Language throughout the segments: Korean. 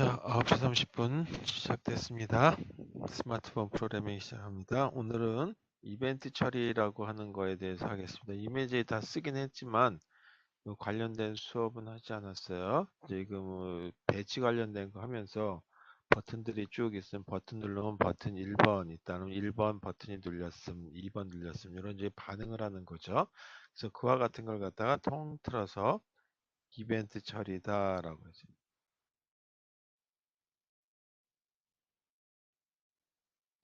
자, 9시 30분 시작됐습니다. 스마트폰 프로그래밍 시작합니다. 오늘은 이벤트 처리라고 하는 거에 대해서 하겠습니다. 이미지 다 쓰긴 했지만 관련된 수업은 하지 않았어요. 지금 배치 관련된 거 하면서 버튼들이 쭉 있으면 버튼 누르면 버튼 1번 있다면 1번 버튼이 눌렸음, 2번 눌렸음 이런 이제 반응을 하는 거죠. 그래서 그와 같은 걸 갖다가 통틀어서 이벤트 처리다라고 하죠.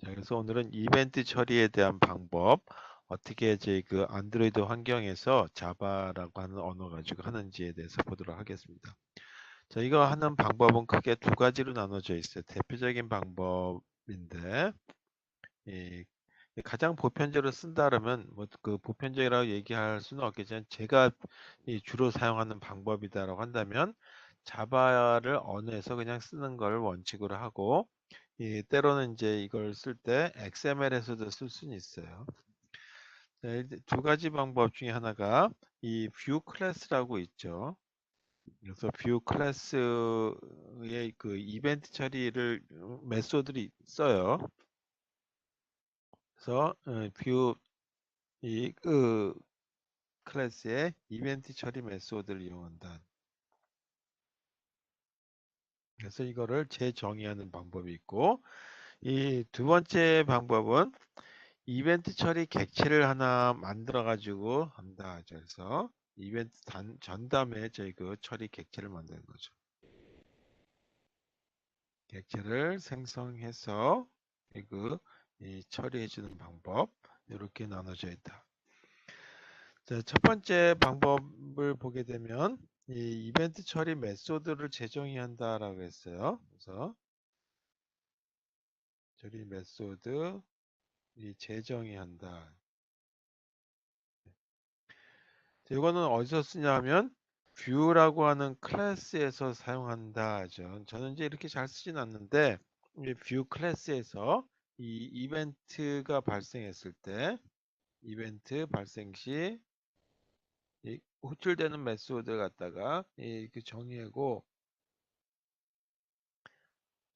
자, 그래서 오늘은 이벤트 처리에 대한 방법, 어떻게 이제 그 안드로이드 환경에서 자바라고 하는 언어 가지고 하는지에 대해서 보도록 하겠습니다. 자, 이거 하는 방법은 크게 두 가지로 나눠져 있어요. 대표적인 방법인데, 이 가장 보편적으로 쓴다 그러면 뭐 그 보편적이라고 얘기할 수는 없겠지만 제가 주로 사용하는 방법이다라고 한다면 자바를 언어에서 그냥 쓰는 걸 원칙으로 하고 때로는 이제 이걸 쓸 때 XML에서도 쓸 수는 있어요. 자, 두 가지 방법 중에 하나가 이 뷰 클래스라고 있죠. 그래서 뷰 클래스의 그 이벤트 처리를 메소드들이 있어요. 그래서 뷰 그 클래스의 이벤트 처리 메소드를 이용한다. 그래서 이거를 재정의하는 방법이 있고 이 두 번째 방법은 이벤트 처리 객체를 하나 만들어 가지고 한다. 그래서 이벤트 전담에 저희 그 처리 객체를 만드는 거죠. 객체를 생성해서 이 처리해 주는 방법 이렇게 나눠져 있다. 자, 첫 번째 방법을 보게 되면 이 이벤트 처리 메소드를 재정의한다라고 했어요. 그래서 처리 메소드 재정의한다. 이거는 어디서 쓰냐면 뷰라고 하는 클래스에서 사용한다. 저는 이제 이렇게 잘 쓰진 않는데 뷰 클래스에서 이 이벤트가 발생했을 때 이벤트 발생 시 이 호출되는 메소드 갖다가 그 정의하고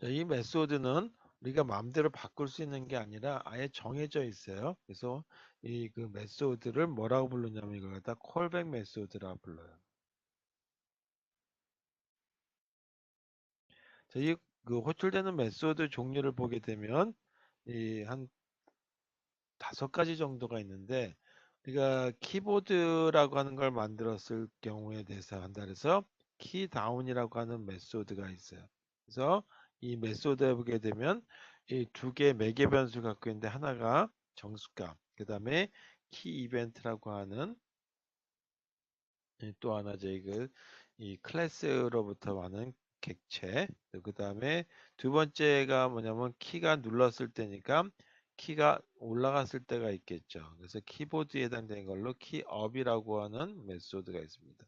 이 메소드는 우리가 마음대로 바꿀 수 있는 게 아니라 아예 정해져 있어요. 그래서 이 그 메소드를 뭐라고 부르냐면 이걸 갖다 콜백 메소드라 불러요. 그 호출되는 메소드 종류를 보게 되면 이 한 5가지 정도가 있는데 우리가 키보드라고 하는 걸 만들었을 경우에 대해서 한다 그래서 키다운이라고 하는 메소드가 있어요. 그래서 이 메소드에 보게 되면 이 두 개의 매개 변수 갖고 있는데 하나가 정수값, 그 다음에 키 이벤트라고 하는 또 하나 이 클래스로부터 하는 객체, 그 다음에 두 번째가 뭐냐면 키가 눌렀을 때니까 키가 올라갔을 때가 있겠죠. 그래서 키보드에 해당되는 걸로 키업이라고 하는 메소드가 있습니다.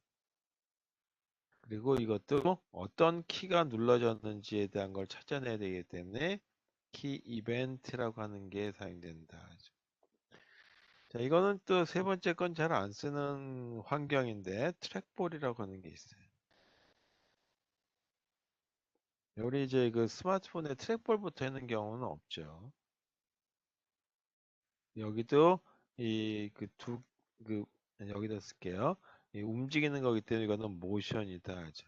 그리고 이것도 어떤 키가 눌러졌는지에 대한 걸 찾아내야 되기 때문에 키 이벤트라고 하는 게 사용된다. 자, 이거는 또 세 번째 건 잘 안 쓰는 환경인데 트랙볼이라고 하는 게 있어요. 우리 이제 그 스마트폰에 트랙볼 붙어 있는 경우는 없죠. 여기도 그 여기다 쓸게요. 이 움직이는 거기 때문에 이거는 모션이다 하죠.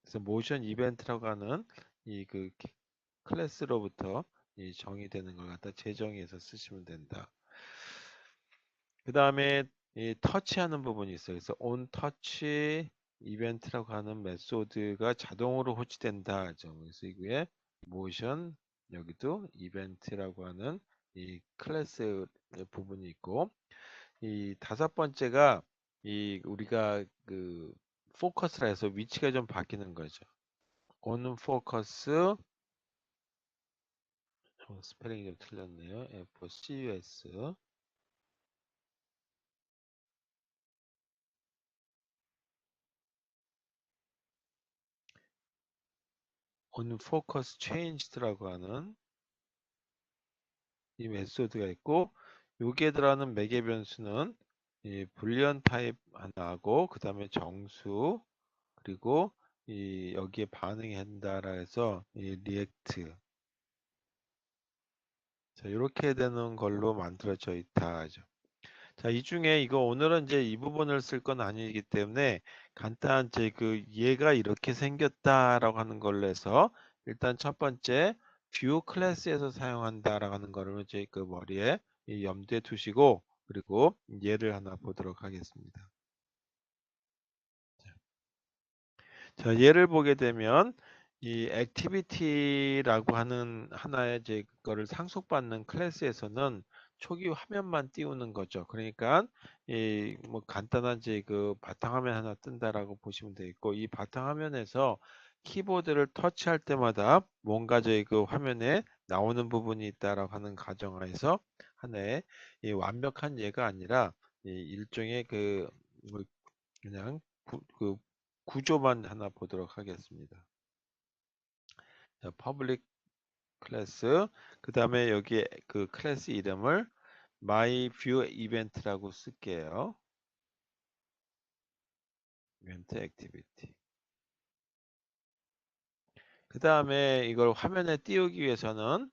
그래서 모션 이벤트라고 하는 이 그 클래스로부터 이 정의되는 걸 갖다 재정의해서 쓰시면 된다. 그 다음에 이 터치하는 부분이 있어요. 그래서 on touch 이벤트라고 하는 메소드가 자동으로 호출된다 하죠. 그래서 이거에 모션 여기도 이벤트라고 하는 이 클래스 부분이 있고 이 다섯 번째가 이 우리가 그 포커스라 해서 위치가 좀 바뀌는 거죠. on focus 스펠링이 좀 틀렸네요. FCUS on focus changed라고 하는 이 메소드가 있고 여기에 들어가는 매개 변수는 이 불리언 타입 하나하고 그 다음에 정수 그리고 여기에 반응한다라 해서 리액트. 자, 이렇게 되는 걸로 만들어져 있다. 자, 이 중에 이거 오늘은 이제 이 부분을 쓸 건 아니기 때문에 간단한 이제 그 얘가 이렇게 생겼다라고 하는 걸로 해서 일단 첫 번째 뷰 클래스에서 사용한다라고 하는 거를 이제 그 머리에 염두에 두시고 그리고 얘를 하나 보도록 하겠습니다. 자, 얘를 보게 되면 이 액티비티라고 하는 하나의 이제 그거를 상속받는 클래스에서는 초기 화면만 띄우는 거죠. 그러니까 이 뭐 간단한 이제 그 바탕화면 하나 뜬다라고 보시면 되겠고 이 바탕화면에서 키보드를 터치할 때마다 뭔가 저희 그 화면에 나오는 부분이 있다라고 하는 가정하에서 하나의 이 완벽한 예가 아니라 이 일종의 뭐 그냥 그 구조만 하나 보도록 하겠습니다. 자, 퍼블릭 클래스 그 다음에 여기에 그 클래스 이름을 my view event라고 쓸게요. 이벤트 액티비티. 그 다음에 이걸 화면에 띄우기 위해서는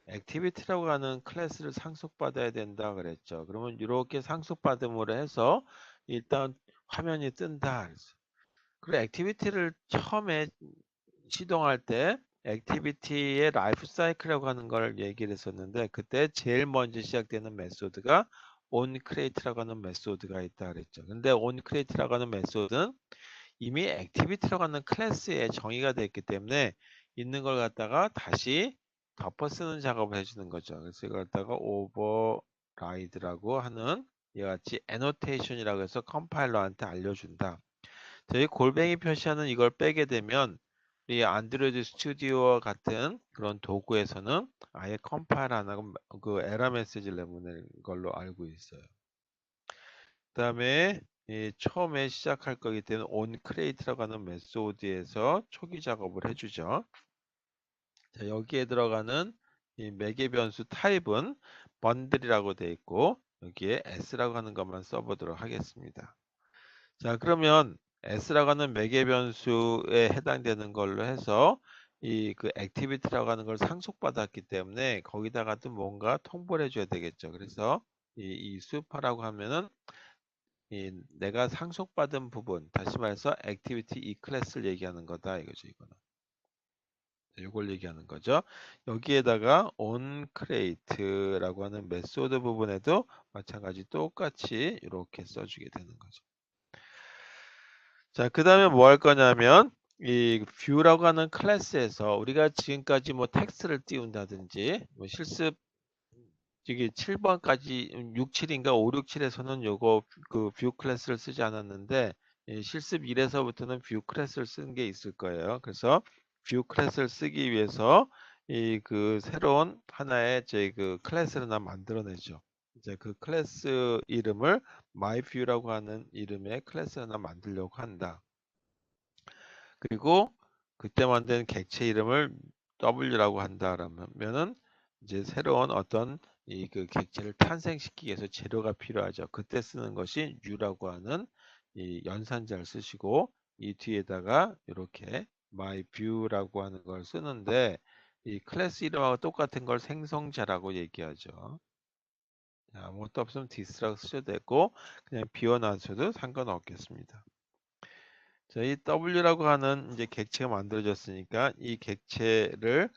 액티비티라고 하는 클래스를 상속받아야 된다 그랬죠. 그러면 이렇게 상속받음으로 해서 일단 화면이 뜬다. 그리고 액티비티를 처음에 시동할 때 액티비티의 라이프 사이클이라고 하는 걸 얘기를 했었는데 그때 제일 먼저 시작되는 메소드가 onCreate라고 하는 메소드가 있다 그랬죠. 근데 onCreate라고 하는 메소드는 이미 액티비티라고 하는 클래스에 정의가 되어 있기 때문에 있는 걸 갖다가 다시 덮어 쓰는 작업을 해주는 거죠. 그래서 이걸 갖다가 override라고 하는 이와 같이 annotation이라고 해서 컴파일러한테 알려준다. 저희 골뱅이 표시하는 이걸 빼게 되면 이 안드로이드 스튜디오와 같은 그런 도구에서는 아예 컴파일 안 하고 그 에러 메시지를 내보내는 걸로 알고 있어요. 그 다음에 처음에 시작할 거기 때문에 onCreate라고 하는 메소드에서 초기 작업을 해주죠. 자, 여기에 들어가는 이 매개 변수 타입은 번들이라고 되어 있고 여기에 s라고 하는 것만 써보도록 하겠습니다. 자, 그러면 s라고 하는 매개 변수에 해당되는 걸로 해서 이 그 액티비티라고 하는 걸 상속받았기 때문에 거기다가 또 뭔가 통보를 해줘야 되겠죠. 그래서 이 수파라고 하면은 내가 상속받은 부분, 다시 말해서 액티비티 이 클래스를 얘기하는 거다 이거죠. 이거는 이걸 얘기하는 거죠. 여기에다가 onCreate라고 하는 메소드 부분에도 마찬가지 똑같이 이렇게 써주게 되는 거죠. 자, 그 다음에 뭐 할 거냐면 이 view라고 하는 클래스에서 우리가 지금까지 뭐 텍스트를 띄운다든지 뭐 실습 이게 7번까지 6, 7인가 5, 6, 7에서는 요거 그 view 클래스를 쓰지 않았는데 실습 1에서부터는 view 클래스를 쓰는 게 있을 거예요. 그래서 view 클래스를 쓰기 위해서 이 그 새로운 하나의 제 그 클래스를 하나 만들어내죠. 이제 그 클래스 이름을 myview라고 하는 이름의 클래스 하나 만들려고 한다. 그리고 그때 만든 객체 이름을 W라고 한다라면은 이제 새로운 어떤 이 그 객체를 탄생시키기 위해서 재료가 필요하죠. 그때 쓰는 것이 U라고 하는 이 연산자를 쓰시고 이 뒤에다가 이렇게 myView라고 하는 걸 쓰는데 이 클래스 이름하고 똑같은 걸 생성자라고 얘기하죠. 아무것도 없으면 this라고 쓰셔도 되고 그냥 비워놔셔도 상관없겠습니다. 자, 이 W라고 하는 이제 객체가 만들어졌으니까 이 객체를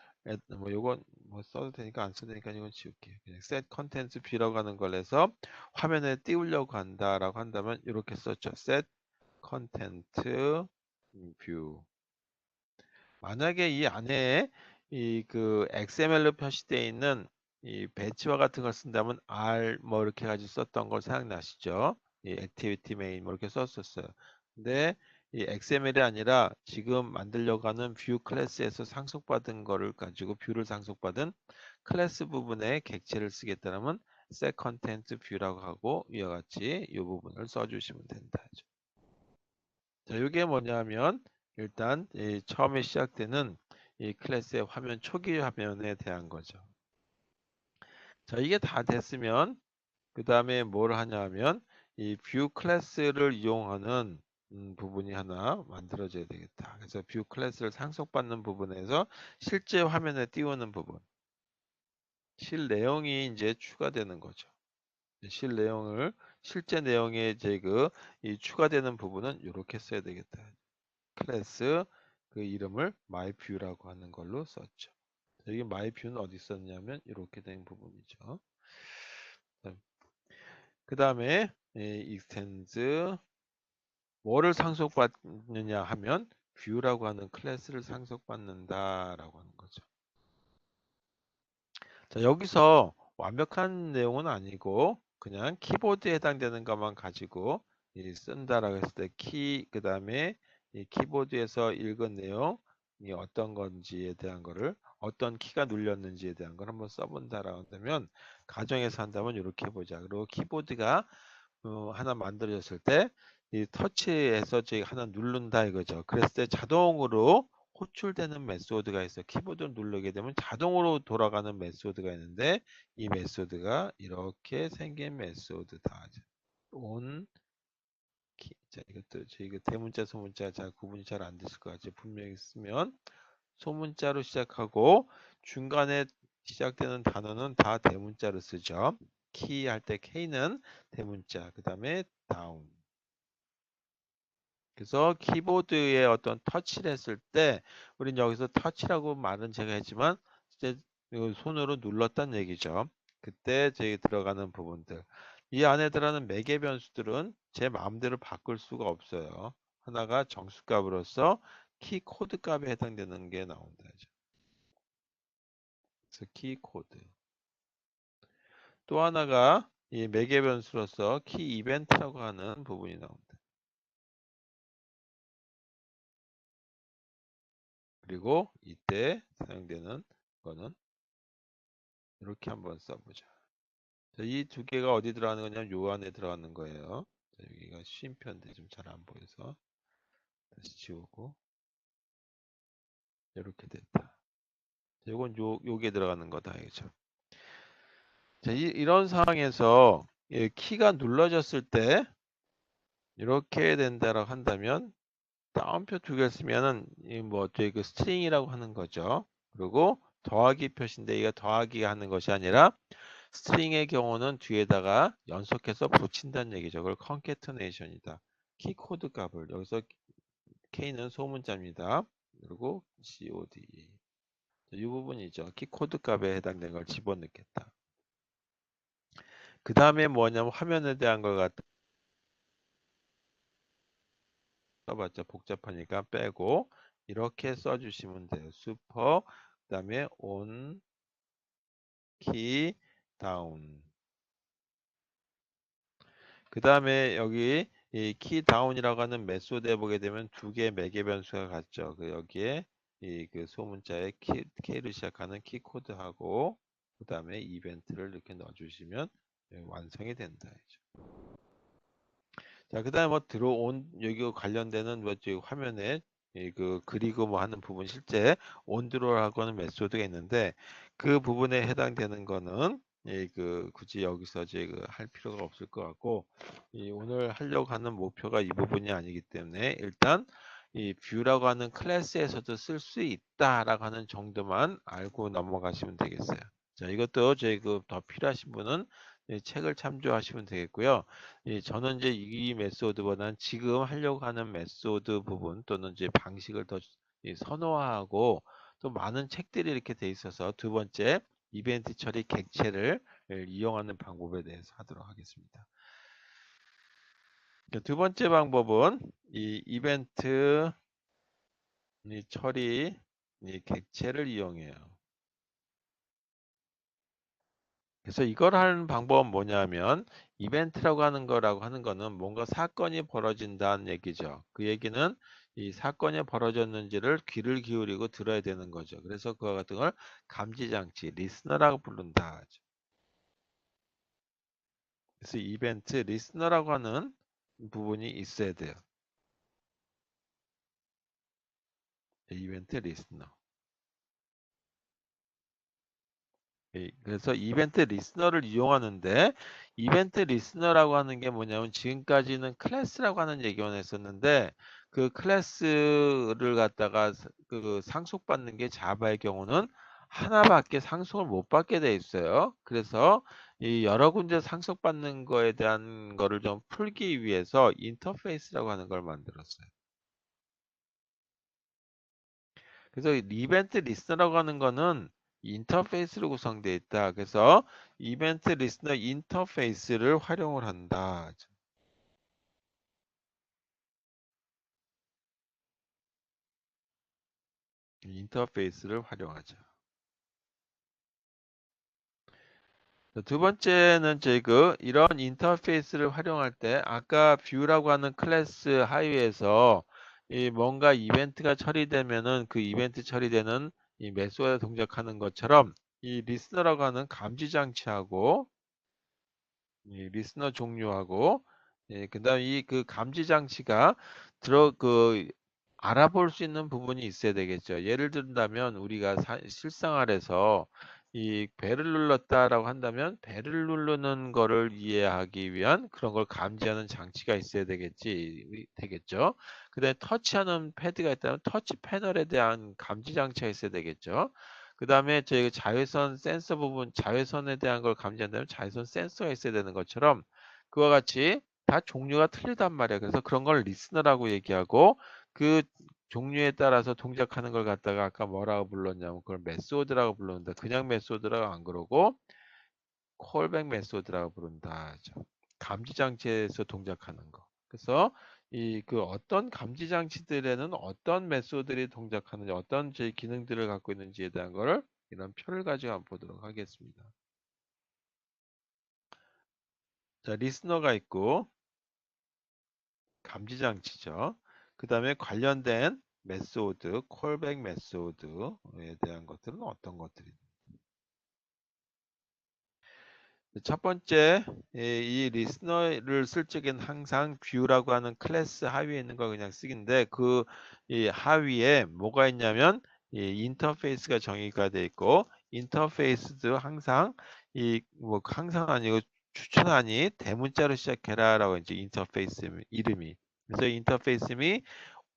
뭐 요건 뭐 써도 되니까 안 써도 되니까 이건 지울게요. 그냥 set contents view라고 하는 걸 해서 화면에 띄우려고 한다라고 한다면 이렇게 썼죠. set content view. 만약에 이 안에 이 그 XML로 표시되어 있는 이 배치와 같은 걸 쓴다면 R 뭐 이렇게 가지고 썼던 걸 생각나시죠? 이 activity main 뭐 이렇게 썼었어요. 근데 이 XML이 아니라 지금 만들려고 하는 view 클래스에서 상속받은 거를 가지고 뷰를 상속받은 클래스 부분에 객체를 쓰겠다면 set content view라고 하고 이와 같이 이 부분을 써주시면 된다. 자, 이게 뭐냐면 일단 이 처음에 시작되는 이 클래스의 화면 초기 화면에 대한 거죠. 자, 이게 다 됐으면 그 다음에 뭘 하냐면 이 뷰 클래스를 이용하는 부분이 하나 만들어져야 되겠다. 그래서 뷰 클래스를 상속받는 부분에서 실제 화면에 띄우는 부분, 실 내용이 이제 추가되는 거죠. 실 내용을 실제 내용에 이제 이 추가되는 부분은 이렇게 써야 되겠다. 클래스 그 이름을 myView라고 하는 걸로 썼죠. 여기 myView는 어디 썼냐면 이렇게 된 부분이죠. 그 다음에 extends 뭐를 상속받느냐 하면 view라고 하는 클래스를 상속받는다라고 하는 거죠. 자, 여기서 완벽한 내용은 아니고 그냥 키보드에 해당되는 것만 가지고 쓴다라고 했을 때 키, 그 다음에 이 키보드에서 읽은 내용이 어떤 건지에 대한 거를 어떤 키가 눌렸는지에 대한 걸 한번 써본다라고 하면 가정에서 한다면 이렇게 해보자. 그리고 키보드가 하나 만들어졌을 때 이 터치해서 저희 하나 누른다 이거죠. 그랬을 때 자동으로 호출되는 메소드가 있어. 키보드를 누르게 되면 자동으로 돌아가는 메소드가 있는데 이 메소드가 이렇게 생긴 메소드다. 온 자, 이것도 저희가 대문자 소문자 잘 구분이 잘 안 되실 것 같죠. 분명히 쓰면 소문자로 시작하고 중간에 시작되는 단어는 다 대문자로 쓰죠. 키 할 때 K는 대문자, 그 다음에 다운. 그래서 키보드에 어떤 터치를 했을 때 우린 여기서 터치라고 말은 제가 했지만 이제 손으로 눌렀다는 얘기죠. 그때 저기 들어가는 부분들. 이 안에 들어가는 매개 변수들은 제 마음대로 바꿀 수가 없어요. 하나가 정수값으로서 키 코드 값에 해당되는 게 나온다. 그래서 키 코드. 또 하나가 이 매개 변수로서 키 이벤트라고 하는 부분이 나옵니다. 그리고 이때 사용되는 거는 이렇게 한번 써보자. 이 두 개가 어디 들어가는 거냐면 요 안에 들어가는 거예요. 자, 여기가 쉼표인데 좀 잘 안 보여서 다시 지우고 이렇게 됐다. 요건 요게 들어가는 거다 이거죠. 자, 이런 상황에서 키가 눌러졌을 때 이렇게 된다라고 한다면 따옴표 두 개를 쓰면은 뭐 저희 그 스트링이라고 하는 거죠. 그리고 더하기 표시인데 이가 더하기 하는 것이 아니라 스트링의 경우는 뒤에다가 연속해서 붙인다는 얘기죠. 그걸 concatenation이다. 키 코드 값을 여기서 K는 소문자입니다. 그리고 COD 이 부분이죠. 키 코드 값에 해당되는 걸 집어넣겠다. 그 다음에 뭐냐면 화면에 대한 걸 갖다 써봤자 복잡하니까 빼고 이렇게 써주시면 돼요. 슈퍼 그 다음에 온 키 다운 그 다음에 여기 이 키 다운이라고 하는 메소드에 보게 되면 두 개의 매개 변수가 같죠. 그 여기에 이 그 소문자에 K를 시작하는 키 코드하고 그 다음에 이벤트를 이렇게 넣어주시면 완성이 된다. 자, 그 다음에 뭐 들어온 여기 관련되는 뭐 저기 화면에 그 그리고 뭐 하는 부분 실제 온드로라고 하는 메소드가 있는데 그 부분에 해당되는 거는 그 굳이 여기서 이제 할 필요가 없을 것 같고 오늘 하려고 하는 목표가 이 부분이 아니기 때문에 일단 이 뷰라고 하는 클래스에서도 쓸 수 있다라고 하는 정도만 알고 넘어가시면 되겠어요. 자, 이것도 저희 더 필요하신 분은 책을 참조하시면 되겠고요. 저는 이제 이 메소드보다는 지금 하려고 하는 메소드 부분 또는 이제 방식을 더 선호하고 또 많은 책들이 이렇게 돼 있어서 두 번째 이벤트 처리 객체를 이용하는 방법에 대해서 하도록 하겠습니다. 두 번째 방법은 이 이벤트 처리 객체를 이용해요. 그래서 이걸 하는 방법은 뭐냐면 이벤트라고 하는 거는 뭔가 사건이 벌어진다는 얘기죠. 그 얘기는 이 사건이 벌어졌는지를 귀를 기울이고 들어야 되는 거죠. 그래서 그와 같은 걸 감지장치, 리스너라고 부른다. 그래서 이벤트 리스너라고 하는 부분이 있어야 돼요. 이벤트 리스너. 그래서 이벤트 리스너를 이용하는데 이벤트 리스너라고 하는 게 뭐냐면 지금까지는 클래스라고 하는 얘기만 했었는데 그 클래스를 갖다가 그 상속받는 게 자바의 경우는 하나밖에 상속을 못 받게 돼 있어요. 그래서 이 여러 군데 상속받는 거에 대한 거를 좀 풀기 위해서 인터페이스라고 하는 걸 만들었어요. 그래서 이벤트 리스너라고 하는 거는 인터페이스로 구성되어 있다. 그래서 이벤트 리스너 인터페이스를 활용을 한다. 인터페이스를 활용하죠. 두 번째는 이런 인터페이스를 활용할 때 아까 뷰라고 하는 클래스 하위에서 이 뭔가 이벤트가 처리되면은 그 이벤트 처리되는 이 메소드에 동작하는 것처럼 이 리스너라고 하는 감지 장치하고 이 리스너 종류하고 그다음 이 그 감지 장치가 알아볼 수 있는 부분이 있어야 되겠죠. 예를 든다면 우리가 실생활에서 이 배를 눌렀다라고 한다면 배를 누르는 거를 이해하기 위한 그런 걸 감지하는 장치가 있어야 되겠죠. 그다음에 터치하는 패드가 있다면 터치 패널에 대한 감지 장치가 있어야 되겠죠. 그 다음에 저희 자외선 센서 부분, 자외선에 대한 걸 감지한다면 자외선 센서가 있어야 되는 것처럼 그와 같이 다 종류가 틀리단 말이야. 그래서 그런 걸 리스너라고 얘기하고 그 종류에 따라서 동작하는 걸 갖다가 아까 뭐라고 불렀냐면 그걸 메소드라고 불렀는데 그냥 메소드라고 안 그러고 콜백 메소드라고 부른다. 감지 장치에서 동작하는 거. 그래서 이 그 어떤 감지 장치들에는 어떤 메소드들이 동작하는지 어떤 제 기능들을 갖고 있는지에 대한 거를 이런 표를 가지고 한번 보도록 하겠습니다. 자, 리스너가 있고 감지 장치죠. 그 다음에 관련된 메소드, 콜백 메소드에 대한 것들은 어떤 것들이 첫 번째, 이 리스너를 쓸 적엔 항상 뷰라고 하는 클래스 하위에 있는 거 그냥 쓰기인데 그 이 하위에 뭐가 있냐면 이 인터페이스가 정의가 돼 있고 인터페이스도 항상 이 뭐 항상 아니고 추천하니 대문자로 시작해라라고 이제 인터페이스 이름이 그래서 인터페이스이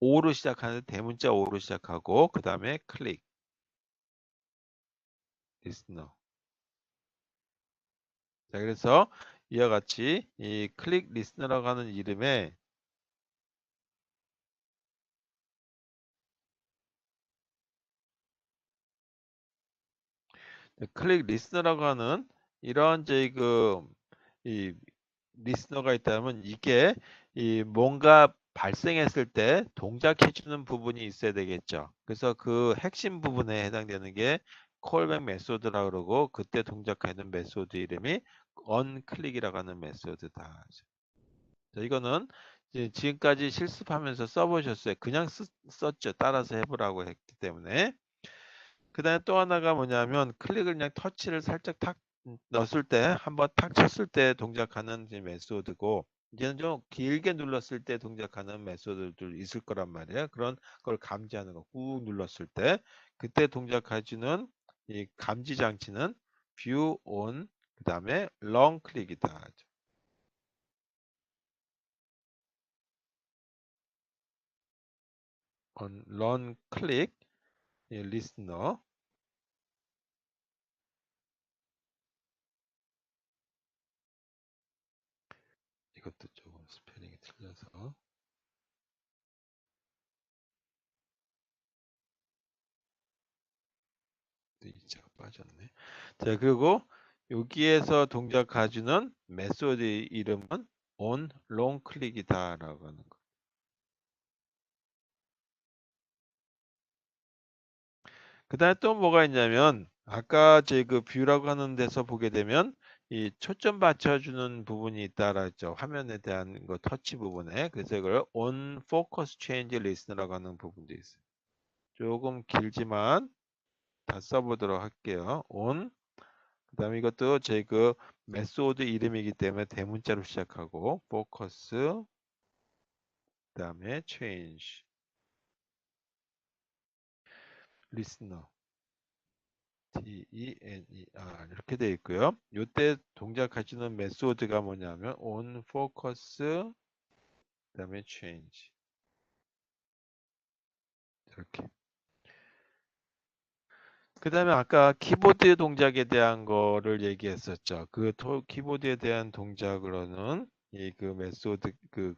O로 시작하는 대문자 O로 시작하고 그 다음에 클릭 리스너 자 그래서 이와 같이 이 클릭 리스너라고 하는 이름에 클릭 리스너라고 하는 이런 이 리스너가 있다면 이게 이 뭔가 발생했을 때 동작해주는 부분이 있어야 되겠죠. 그래서 그 핵심 부분에 해당되는 게 콜백 메소드라고 그러고 그때 동작하는 메소드 이름이 onClick이라고 하는 메소드다. 자, 이거는 이제 지금까지 실습하면서 써보셨어요. 그냥 썼죠. 따라서 해보라고 했기 때문에. 그 다음에 또 하나가 뭐냐면 클릭을 그냥 터치를 살짝 탁 넣었을 때 한번 탁 쳤을 때 동작하는 이제 메소드고 이제는 좀 길게 눌렀을 때 동작하는 메소드들 있을 거란 말이에요. 그런 걸 감지하는 거 꾹 눌렀을 때 그때 동작해주는 이 감지 장치는 view on 그 다음에 long 클릭이다. on long 클릭 리스너 이것도 조금 스페링이 틀려서 이자가 빠졌네. 자, 그리고 여기에서 동작 가주는 메소드 이름은 on long click이다라고 하는 거. 그다음에 또 뭐가 있냐면 아까 제 그 뷰라고 하는 데서 보게 되면 이 초점 맞춰주는 부분이 있다라 했죠. 화면에 대한 거 터치 부분에. 그래서 이걸 on focus change listen라고 하는 부분도 있어요. 조금 길지만 다 써보도록 할게요. on 그다음에 이것도 제 그 메소드 이름이기 때문에 대문자로 시작하고 focus 그다음에 change, listener. DENER 이렇게 되어 있고요. 이때 동작하시는 메소드가 뭐냐면 on focus 그다음에 change 이렇게. 그 다음에 아까 키보드 동작에 대한 거를 얘기했었죠. 그 키보드에 대한 동작으로는 이 그 메소드 그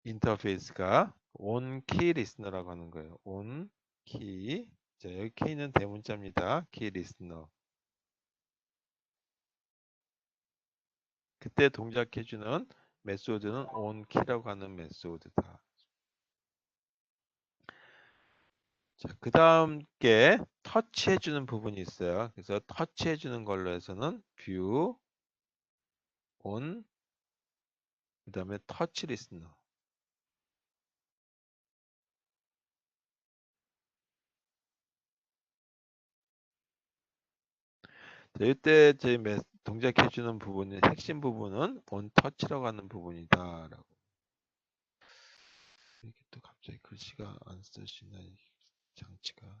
인터페이스가 on key listener라고 하는 거예요. on key. 자, 여기 key는 대문자입니다. key listener. 그때 동작해주는 메소드는 on key라고 하는 메소드다. 자, 그 다음 게 터치해주는 부분이 있어요. 그래서 터치해주는 걸로 해서는 view on 그 다음에 터치 리스너. 이때 저희 동작해주는 부분은 핵심 부분은 on touch라고 하는 부분이다라고. 이게 또 갑자기 글씨가 안 쓰시나 이 장치가.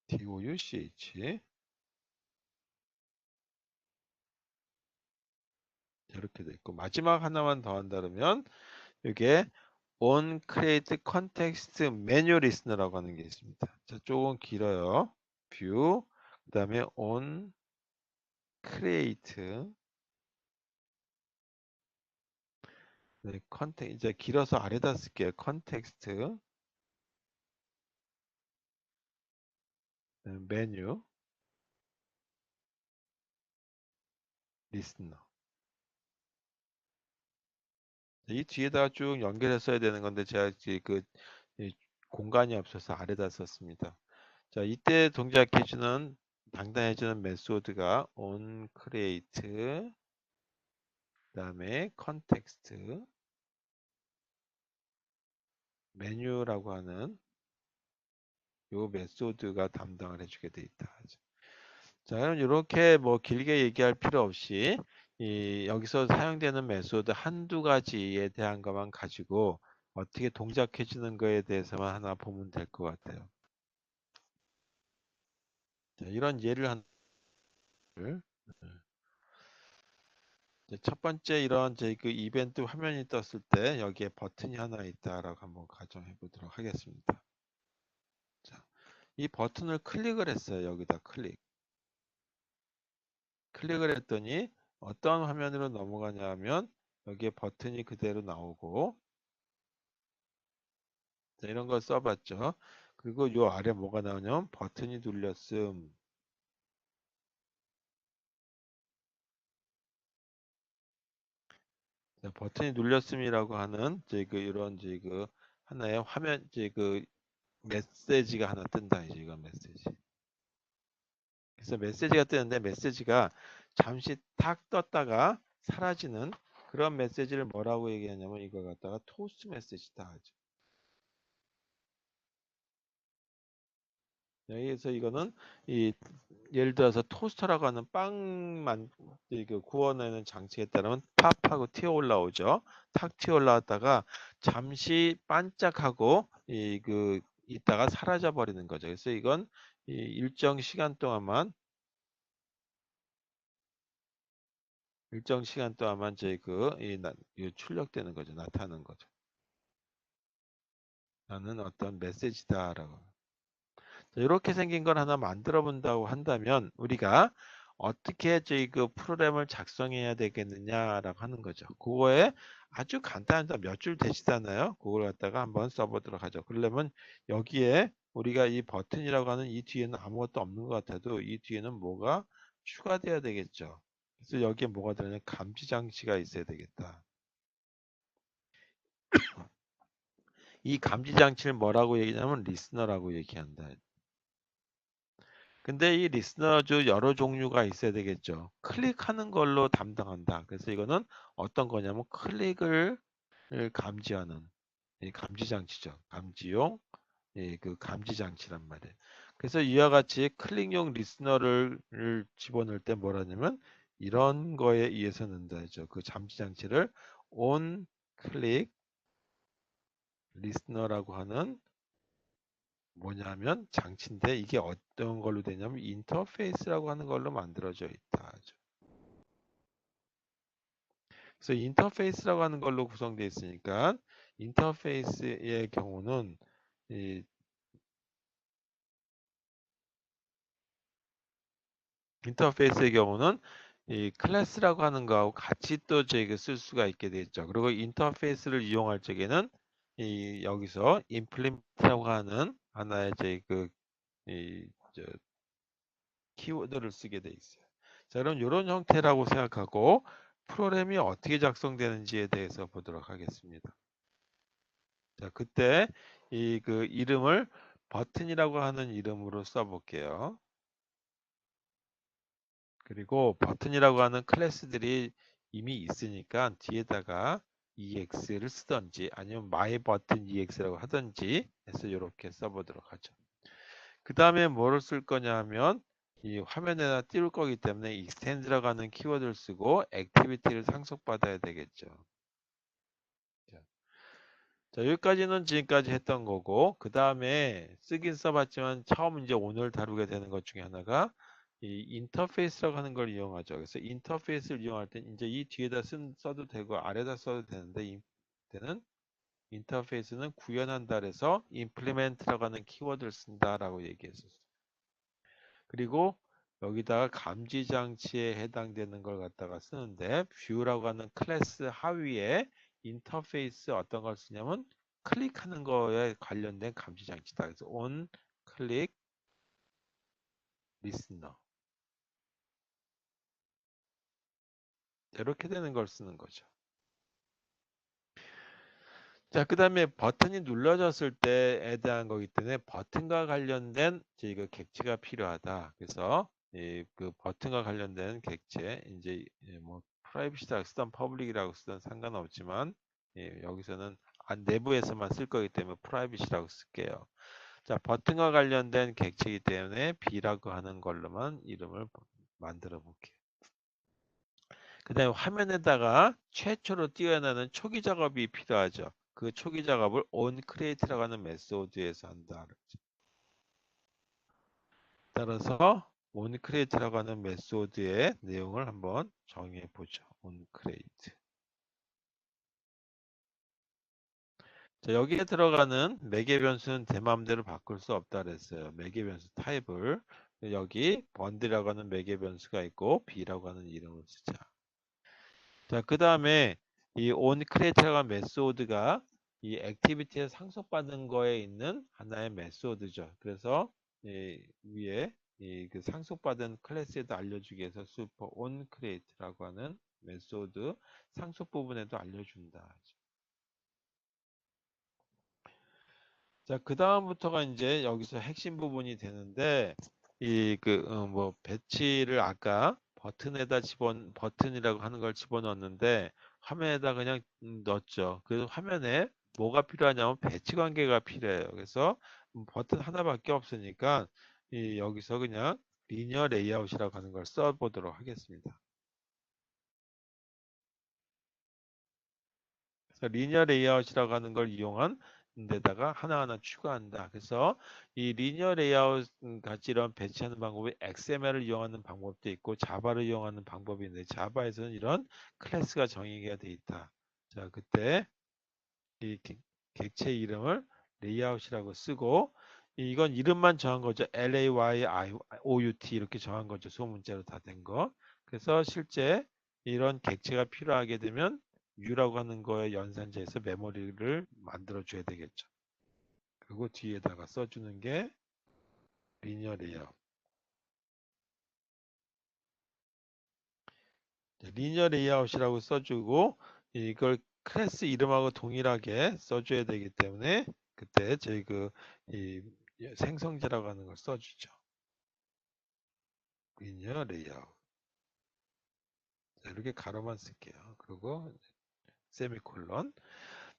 DOUCH 이렇게 돼 있고 마지막 하나만 더 한다면 이게 on create context menu listener라고 하는 게 있습니다. 자, 조금 길어요. view 그다음에 on create 네, 컨텍 이제 길어서 아래다 쓸게요. 컨텍스트 메뉴 리스너 이 뒤에다가 쭉 연결했어야 되는 건데 제가 이제 이 공간이 없어서 아래다 썼습니다. 자, 이때 동작해주는 당당해주는 메소드가 on create 그다음에 컨텍스트 메뉴라고 하는 요 메소드가 담당을 해주게 돼 있다. 자, 그럼 이렇게 뭐 길게 얘기할 필요 없이 여기서 사용되는 메소드 한두 가지에 대한 것만 가지고 어떻게 동작해 주는 거에 대해서만 하나 보면 될 것 같아요. 자, 이런 예를 첫 번째 이런 제 그 이벤트 화면이 떴을 때 여기에 버튼이 하나 있다라고 한번 가정해 보도록 하겠습니다. 자, 이 버튼을 클릭을 했어요. 여기다 클릭을 했더니 어떤 화면으로 넘어가냐 하면 여기에 버튼이 그대로 나오고 자, 이런 걸 써봤죠. 그리고 요 아래 뭐가 나오냐면 버튼이 눌렸음. 자, 버튼이 눌렸음이라고 하는 이제 그 이런 이제 그 하나의 화면 이제 그 메시지가 하나 뜬다 이제 이거 메시지. 그래서 메시지가 뜨는데 메시지가 잠시 탁 떴다가 사라지는 그런 메시지를 뭐라고 얘기하냐면 이걸 갖다가 토스 메시지다 하죠. 여기서 이거는 이 예를 들어서 토스터라고 하는 빵만 그 구워내는 장치에 따르면 팝하고 튀어 올라오죠. 탁 튀어 올라왔다가 잠시 반짝하고 있다가 사라져 버리는 거죠. 그래서 이건 이 일정 시간 동안만 저희 출력되는 거죠. 나타나는 거죠. 나는 어떤 메시지다라고. 이렇게 생긴 걸 하나 만들어 본다고 한다면 우리가 어떻게 저희 그 프로그램을 작성해야 되겠느냐라고 하는 거죠. 그거에 아주 간단한 몇 줄 되시잖아요. 그걸 갖다가 한번 써보도록 하죠. 그러려면 여기에 우리가 이 버튼이라고 하는 이 뒤에는 아무것도 없는 것 같아도 이 뒤에는 뭐가 추가돼야 되겠죠. 그래서 여기에 뭐가 들어있냐 감지 장치가 있어야 되겠다. 이 감지 장치를 뭐라고 얘기하냐면 리스너라고 얘기한다. 근데 이 리스너즈 여러 종류가 있어야 되겠죠. 클릭하는 걸로 담당한다. 그래서 이거는 어떤 거냐면 클릭을 감지하는 감지 장치죠. 감지용 그 감지 장치란 말이에요. 그래서 이와 같이 클릭용 리스너를 집어넣을 때 뭐라냐면 이런 거에 의해서 넣는다 했죠. 그 감지 장치를 on 클릭 리스너라고 하는 뭐냐면 장치인데 이게 어떤 걸로 되냐면 인터페이스라고 하는 걸로 만들어져 있다. 그래서 인터페이스라고 하는 걸로 구성되어 있으니까 인터페이스의 경우는 이 인터페이스의 경우는 이 클래스라고 하는 거하고 같이 또 저희가 쓸 수가 있게 되죠. 그리고 인터페이스를 이용할 적에는 이 여기서 implement라고 하는 하나의 저희 이 저 키워드를 쓰게 돼 있어요. 자, 그럼 이런 형태라고 생각하고 프로그램이 어떻게 작성되는지에 대해서 보도록 하겠습니다. 자, 그때 이 이름을 버튼이라고 하는 이름으로 써볼게요. 그리고 버튼이라고 하는 클래스들이 이미 있으니까 뒤에다가 ex를 쓰던지 아니면 myButton ex라고 하던지 해서 이렇게 써보도록 하죠. 그 다음에 뭐를 쓸 거냐 하면 이 화면에다 띄울 거기 때문에 extend라고 하는 키워드를 쓰고 액티비티를 상속받아야 되겠죠. 자, 여기까지는 지금까지 했던 거고, 그 다음에 쓰긴 써봤지만 처음 이제 오늘 다루게 되는 것 중에 하나가 이 인터페이스라고 하는 걸 이용하죠. 그래서 인터페이스를 이용할 때 이제 이 뒤에다 써도 되고 아래다 써도 되는데 때는 인터페이스는 구현한다 그래서 implement라고 하는 키워드를 쓴다라고 얘기했었어요. 그리고 여기다가 감지 장치에 해당되는 걸 갖다가 쓰는데 view라고 하는 클래스 하위에 인터페이스 어떤 걸 쓰냐면 클릭하는 거에 관련된 감지 장치다. 그래서 on 클릭 리스너 이렇게 되는 걸 쓰는 거죠. 자, 그 다음에 버튼이 눌러졌을 때에 대한 거기 때문에 버튼과 관련된 이거 객체가 필요하다. 그래서 그 버튼과 관련된 객체 이제 뭐 프라이빗이라고 쓰던 퍼블릭이라고 쓰던 상관없지만 여기서는 내부에서만 쓸 거기 때문에 프라이빗이라고 쓸게요. 자, 버튼과 관련된 객체이기 때문에 B라고 하는 걸로만 이름을 만들어 볼게요. 그 다음에 화면에다가 최초로 띄어나는 초기 작업이 필요하죠. 그 초기 작업을 onCreate라고 하는 메소드에서 한다. 따라서 onCreate라고 하는 메소드의 내용을 한번 정의해 보죠. onCreate. 자, 여기에 들어가는 매개 변수는 내 마음대로 바꿀 수 없다 그랬어요. 매개 변수 타입을 여기 번드라고 하는 매개 변수가 있고 b라고 하는 이름을 쓰자. 자, 그 다음에 이 onCreate라고 하는 메소드가 이 액티비티에 상속받은 거에 있는 하나의 메소드죠. 그래서 위에 그 상속받은 클래스에도 알려주기 위해서 super onCreate라고 하는 메소드 상속 부분에도 알려준다. 자, 그 다음부터가 이제 여기서 핵심 부분이 되는데, 뭐, 배치를 아까 버튼이라고 하는 걸 집어넣었는데, 화면에다 그냥 넣었죠. 그래서 화면에 뭐가 필요하냐면 배치 관계가 필요해요. 그래서 버튼 하나밖에 없으니까, 여기서 그냥 리니어 레이아웃이라고 하는 걸 써보도록 하겠습니다. 그래서 리니어 레이아웃이라고 하는 걸 이용한 데다가 하나하나 추가한다. 그래서 이 리니어 레이아웃 같이 이런 배치하는 방법이 XML을 이용하는 방법도 있고 자바를 이용하는 방법이 있는데 자바에서는 이런 클래스가 정의가 돼 있다. 자, 그때 이 객체 이름을 레이아웃이라고 쓰고 이건 이름만 정한 거죠. LAYOUT 이렇게 정한 거죠. 소문자로 다 된 거. 그래서 실제 이런 객체가 필요하게 되면 U라고 하는 거에 연산자에서 메모리를 만들어 줘야 되겠죠. 그리고 뒤에다가 써주는 게 리니어 레이아웃. 리니어 레이아웃이라고 써주고 이걸 클래스 이름하고 동일하게 써줘야 되기 때문에 그때 저희 이 생성자라고 하는 걸 써주죠. 리니어 레이아웃. 자, 이렇게 가로만 쓸게요. 그리고 세미콜론.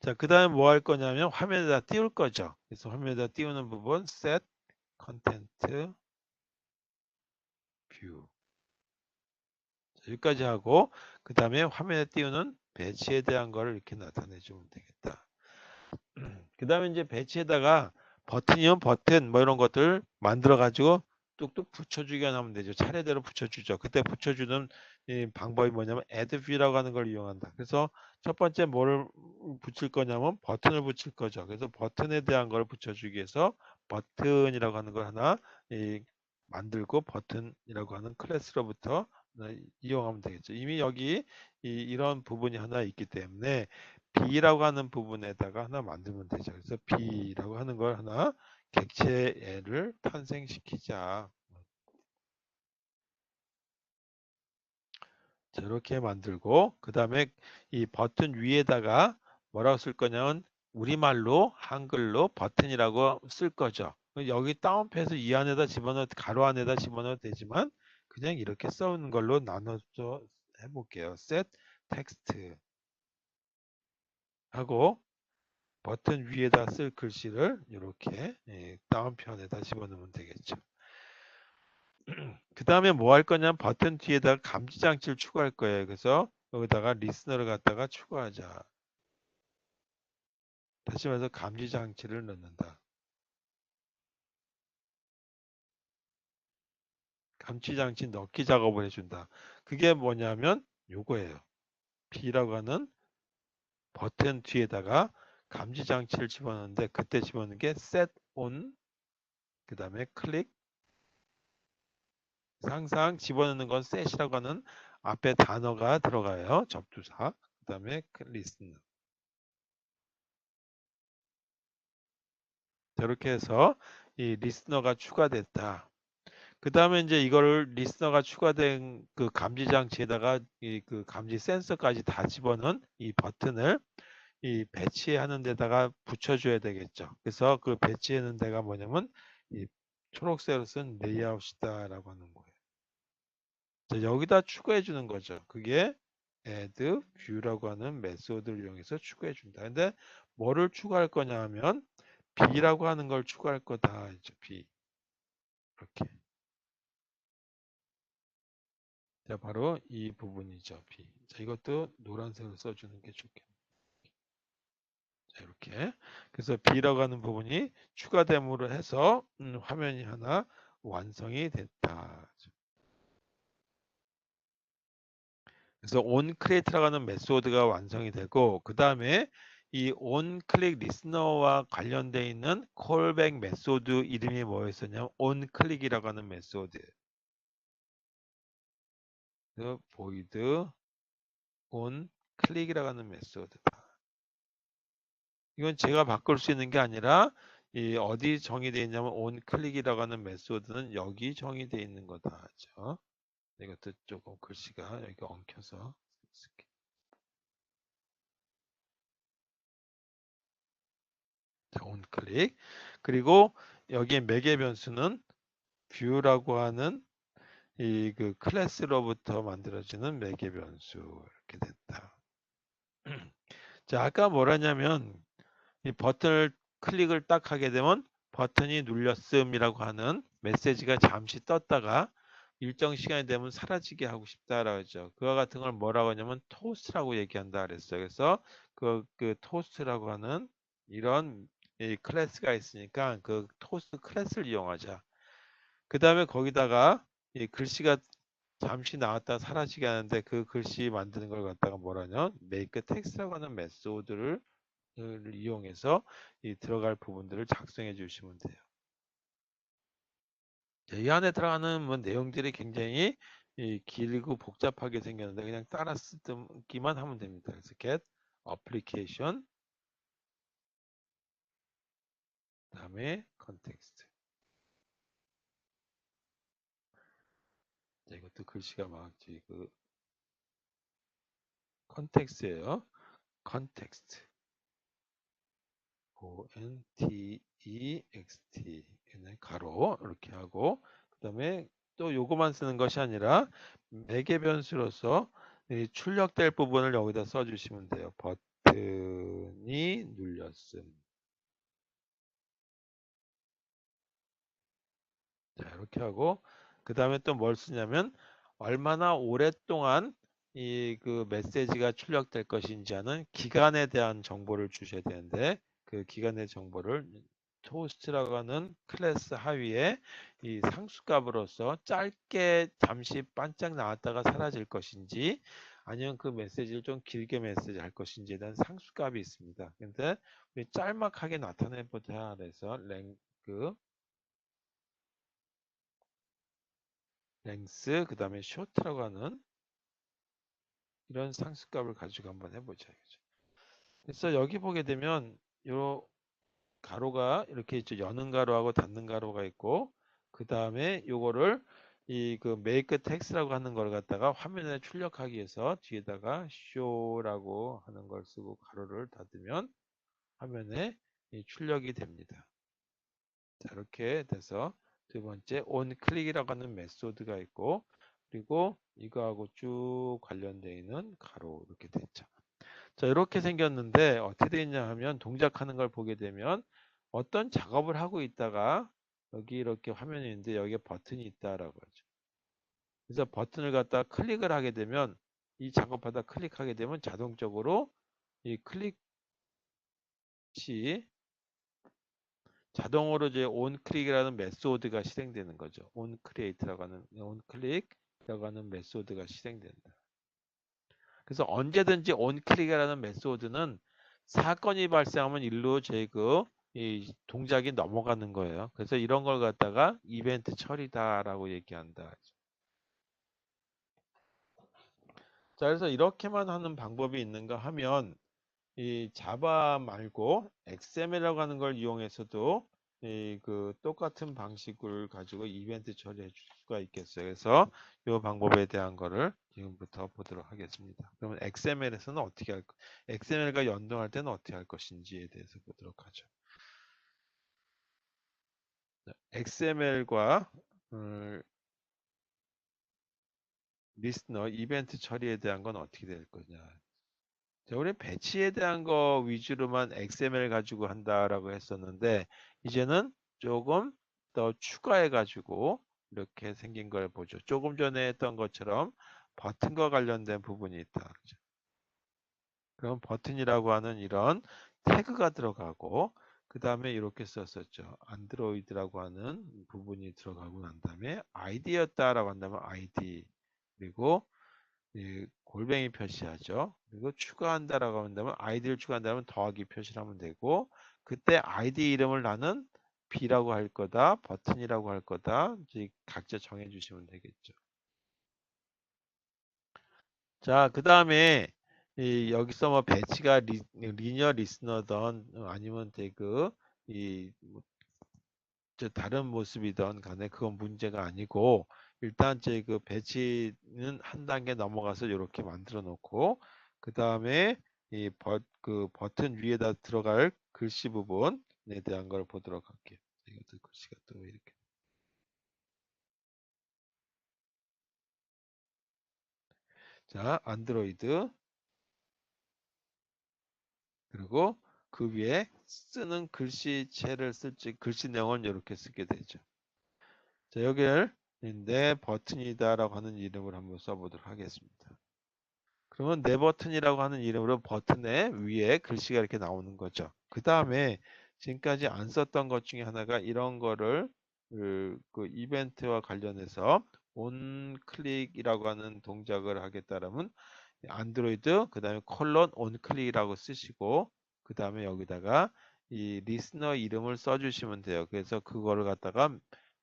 자, 그 다음에 뭐 할 거냐면 화면에다 띄울 거죠. 그래서 화면에다 띄우는 부분 set content view. 자, 여기까지 하고 그 다음에 화면에 띄우는 배치에 대한 거를 이렇게 나타내 주면 되겠다. 그 다음에 이제 배치에다가 버튼이면 버튼 뭐 이런 것들 만들어 가지고 뚝뚝 붙여주기만 하면 되죠. 차례대로 붙여주죠. 그때 붙여주는 이 방법이 뭐냐면 add view라고 하는 걸 이용한다. 그래서 첫 번째 뭐를 붙일 거냐면 버튼을 붙일 거죠. 그래서 버튼에 대한 걸 붙여주기 위해서 버튼이라고 하는 걸 하나 만들고 버튼이라고 하는 클래스로부터 이용하면 되겠죠. 이미 여기 이런 부분이 하나 있기 때문에 B라고 하는 부분에다가 하나 만들면 되죠. 그래서 B라고 하는 걸 하나 객체를 탄생시키자. 자, 이렇게 만들고 그 다음에 이 버튼 위에다가 뭐라고 쓸 거냐면 우리말로 한글로 버튼이라고 쓸 거죠. 여기 다운표에서 이 안에다 집어넣어 가로 안에다 집어넣어도 되지만 그냥 이렇게 써는 걸로 나눠서 해볼게요. set text 하고 버튼 위에다 쓸 글씨를 이렇게 다운편에다 집어넣으면 되겠죠. 그 다음에 뭐 할 거냐면 버튼 뒤에다가 감지 장치를 추가할 거예요. 그래서 여기다가 리스너를 갖다가 추가하자. 다시 말해서 감지 장치를 넣는다. 감지 장치 넣기 작업을 해준다. 그게 뭐냐면 요거예요. B라고 하는 버튼 뒤에다가 감지 장치를 집어넣는데 그때 집어넣는 게 set on 그 다음에 클릭 항상 집어넣는 건 set이라고 하는 앞에 단어가 들어가요. 접두사. 그 다음에 listen. 이렇게 해서 이 리스너가 추가됐다. 그 다음에 이제 이거를 리스너가 추가된 그 감지 장치에다가 이 그 감지 센서까지 다 집어넣은 이 버튼을 이 배치하는 데다가 붙여줘야 되겠죠. 그래서 그 배치하는 데가 뭐냐면 이 초록색으로 쓴 레이아웃이다라고 하는 거예요. 자, 여기다 추가해 주는 거죠. 그게 add view라고 하는 메소드를 이용해서 추가해 준다. 근데 뭐를 추가할 거냐 하면 b라고 하는 걸 추가할 거다. 이제 b 이렇게. 자, 바로 이 부분이죠. b. 자, 이것도 노란색으로 써주는 게 좋겠네요. 자, 이렇게. 그래서 b라고 하는 부분이 추가됨으로 해서 화면이 하나 완성이 됐다. 그래서 onCreate라고 하는 메소드가 완성이 되고 그 다음에 이 onClick 리스너와 관련되어 있는 callback 메소드 이름이 뭐였었냐면 onClick이라고 하는 메소드. void onClick이라고 하는 메소드다. 이건 제가 바꿀 수 있는 게 아니라 이 어디 정의되어 있냐면 onClick이라고 하는 메소드는 여기 정의되어 있는 거다. 그죠? 이것도 조금 글씨가 여기 엉켜서 쓸게요. 자, onClick. 그리고 여기에 매개 변수는 view라고 하는 이 그 클래스로부터 만들어지는 매개 변수 이렇게 됐다. 자, 아까 뭐라냐면 이 버튼을 클릭을 딱 하게 되면 버튼이 눌렸음이라고 하는 메시지가 잠시 떴다가 일정 시간이 되면 사라지게 하고 싶다라고 하죠. 그와 같은 걸 뭐라고 하냐면 토스트라고 얘기한다 그랬어요. 그래서 그 토스트라고 하는 이런 이 클래스가 있으니까 그 토스트 클래스를 이용하자. 그 다음에 거기다가 이 글씨가 잠시 나왔다 사라지게 하는데 그 글씨 만드는 걸 갖다가 뭐라냐 make text라고 하는 메소드를 이용해서 이 들어갈 부분들을 작성해 주시면 돼요. 이 안에 들어가는 뭐 내용들이 굉장히 길고 복잡하게 생겼는데 그냥 따라 쓰기만 하면 됩니다. 그래서 get application 그다음에 context. 자, 이것도 글씨가 막 그 context예요. context. context 가로 이렇게 하고 그다음에 또 요거만 쓰는 것이 아니라 매개 변수로서 출력될 부분을 여기다 써주시면 돼요. 버튼이 눌렸음. 자, 이렇게 하고 그 다음에 또 뭘 쓰냐면 얼마나 오랫동안 이 그 메시지가 출력될 것인지 하는 기간에 대한 정보를 주셔야 되는데 그 기간 내 정보를 토스트라고 하는 클래스 하위에 이 상수값으로서 짧게 잠시 반짝 나왔다가 사라질 것인지 아니면 그 메시지를 좀 길게 메시지 할 것인지에 대한 상수값이 있습니다. 근데 우리 짤막하게 나타내 보자 그래서 랭스 그 다음에 쇼트라고 하는 이런 상수값을 가지고 한번 해보자. 그래서 여기 보게 되면 요 가로가 이렇게 있죠. 여는 가로하고 닫는 가로가 있고 그 다음에 요거를 이 그 make text라고 하는 걸 갖다가 화면에 출력하기 위해서 뒤에다가 show라고 하는 걸 쓰고 가로를 닫으면 화면에 이 출력이 됩니다. 자, 이렇게 돼서 두 번째 on click이라고 하는 메소드가 있고 그리고 이거하고 쭉 관련되어 있는 가로 이렇게 됐죠. 자, 이렇게 생겼는데 어떻게 되냐 하면 동작하는 걸 보게 되면 어떤 작업을 하고 있다가 여기 이렇게 화면이 있는데 여기에 버튼이 있다라고 하죠. 그래서 버튼을 갖다 클릭을 하게 되면 이 작업하다 클릭하게 되면 자동적으로 이 클릭 시 자동으로 이제 onClick이라는 메소드가 실행되는 거죠. onCreate라고 하는 onClick이라고 하는 메소드가 실행된다. 그래서 언제든지 onClick이라는 메소드는 사건이 발생하면 일로 이 동작이 넘어가는 거예요. 그래서 이런 걸 갖다가 이벤트 처리다라고 얘기한다. 자, 그래서 이렇게만 하는 방법이 있는가 하면 이 자바 말고 XML이라고 하는 걸 이용해서도 이 그 똑같은 방식을 가지고 이벤트 처리해 줄 수가 있겠어요. 그래서 이 방법에 대한 거를 지금부터 보도록 하겠습니다. 그러면 XML에서는 어떻게 XML과 연동할 때는 어떻게 할 것인지에 대해서 보도록 하죠. XML과 리스너 이벤트 처리에 대한 건 어떻게 될 거냐. 자, 우리 배치에 대한 거 위주로만 XML 가지고 한다라고 했었는데 이제는 조금 더 추가해 가지고 이렇게 생긴 걸 보죠. 조금 전에 했던 것처럼 버튼과 관련된 부분이 있다. 그죠? 그럼 버튼이라고 하는 이런 태그가 들어가고 그 다음에 이렇게 썼었죠. 안드로이드라고 하는 부분이 들어가고 난 다음에 아이디였다라고 한다면 아이디 그리고 이 골뱅이 표시하죠. 그리고 추가한다라고 한다면 아이디를 추가한다면 더하기 표시를 하면 되고 그때 아이디 이름을 나는 B라고 할 거다, 버튼이라고 할 거다. 이제 각자 정해 주시면 되겠죠. 자, 그 다음에 여기서 뭐 배치가 리니어 리스너던 아니면 대그 이뭐 다른 모습이던 간에 그건 문제가 아니고 일단 제 그 배치는 한 단계 넘어가서 이렇게 만들어 놓고 그 다음에 그 버튼 위에다 들어갈 글씨 부분에 대한 걸 보도록 할게요. 이것도 글씨가 또 이렇게 자 안드로이드 그리고 그 위에 쓰는 글씨체를 쓸지 글씨 내용은 이렇게 쓰게 되죠. 자 여기를 내 버튼이다라고 하는 이름을 한번 써보도록 하겠습니다. 그러면 내 버튼이라고 하는 이름으로 버튼의 위에 글씨가 이렇게 나오는 거죠. 그 다음에 지금까지 안 썼던 것 중에 하나가 이런 거를 그 이벤트와 관련해서 온클릭이라고 하는 동작을 하겠다라면 안드로이드 그 다음에 콜론 온클릭이라고 쓰시고 그 다음에 여기다가 이 리스너 이름을 써주시면 돼요. 그래서 그거를 갖다가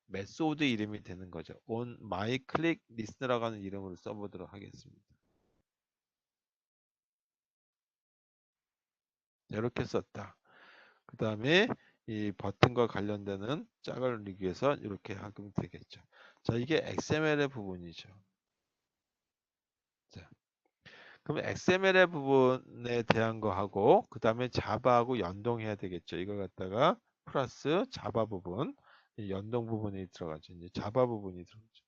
메소드 이름이 되는 거죠. on my click listener라고 하는 이름으로 써보도록 하겠습니다. 이렇게 썼다. 그 다음에 이 버튼과 관련되는 짝을 누르기 위해서 이렇게 하면 되겠죠. 자, 이게 XML의 부분이죠. 자, 그럼 XML의 부분에 대한 거 하고 그 다음에 자바하고 연동해야 되겠죠. 이걸 갖다가 플러스 자바 부분, 이 연동 부분이 들어가죠. 이제 자바 부분이 들어가죠.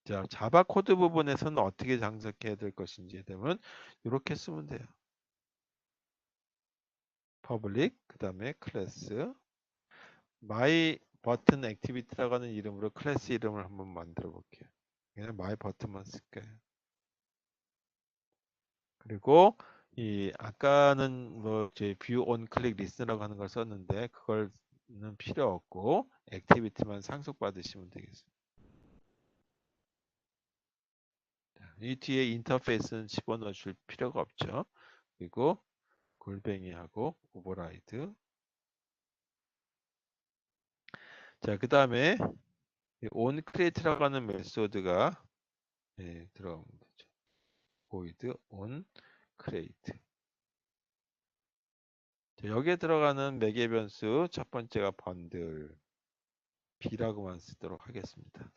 자, 자바 코드 부분에서는 어떻게 장착해야 될 것인지에 대면 이렇게 쓰면 돼요. 퍼블릭, 그 다음에 클래스, 마이 버튼 액티비티라고 하는 이름으로 클래스 이름을 한번 만들어 볼게요. 그냥 마이 버튼만 쓸게요. 그리고 아까는 뭐 저희 뷰 온 클릭 리스너라고 하는 걸 썼는데 그걸는 필요 없고 액티비티만 상속받으시면 되겠습니다. 이 뒤에 인터페이스는 집어넣어 줄 필요가 없죠. 그리고 골뱅이하고 오버라이드. 자, 그 다음에 온 크리에이트라고 하는 메소드가 들어가면 되죠. void on create. 자, 여기에 들어가는 매개 변수 첫 번째가 번들 b라고만 쓰도록 하겠습니다.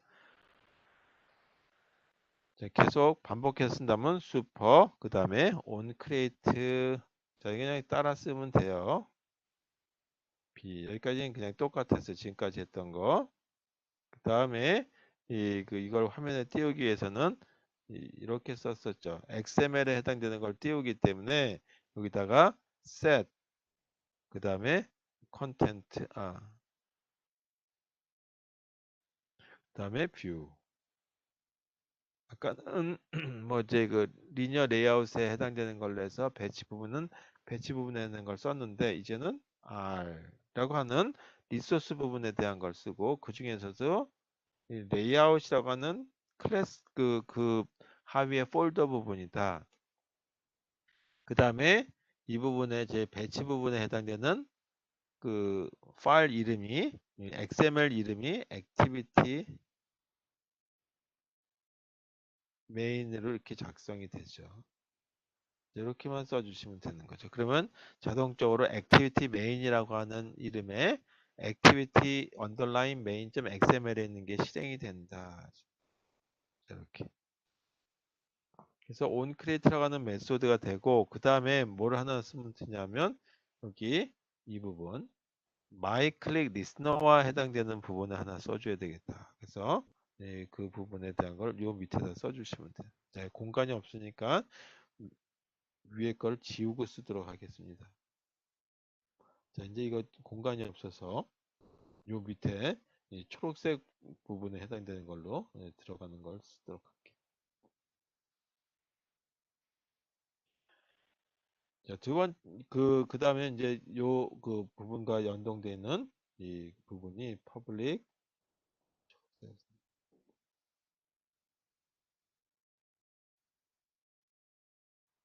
자, 계속 반복해서 쓴다면 슈퍼 그 다음에 on create. 자, 그냥 따라 쓰면 돼요. b 여기까지는 그냥 똑같았어요. 지금까지 했던 거. 그 다음에 이걸 화면에 띄우기 위해서는 이렇게 썼었죠. XML에 해당되는 걸 띄우기 때문에 여기다가 set 그 다음에 content 그 다음에 view. 아까는 뭐 이제 그 리니어 레이아웃에 해당되는 걸로 해서 배치 부분에 있는 걸 썼는데 이제는 R라고 하는 리소스 부분에 대한 걸 쓰고 그 중에서도 이 레이아웃이라고 하는 클래스 그 하위의 폴더 부분이다. 그 다음에 이 부분에 제 배치 부분에 해당되는 그 파일 이름이 XML 이름이 activity 메인으로 이렇게 작성이 되죠. 이렇게만 써주시면 되는 거죠. 그러면 자동적으로 activity main이라고 하는 이름의 activity underline main.xml에 있는 게 실행이 된다. 이렇게. 그래서 onCreate라고 하는 메소드가 되고 그 다음에 뭘 하나 쓰면 되냐면 여기 이 부분 myClick listener와 해당되는 부분을 하나 써줘야 되겠다. 그래서 그 부분에 대한 걸 요 밑에다 써주시면 돼요. 자, 공간이 없으니까 위에 걸 지우고 쓰도록 하겠습니다. 자, 이제 이거 공간이 없어서 요 밑에 이 초록색 부분에 해당되는 걸로 들어가는 걸 쓰도록 할게요. 자, 그 다음에 이제 요 그 부분과 연동되는 이 부분이 public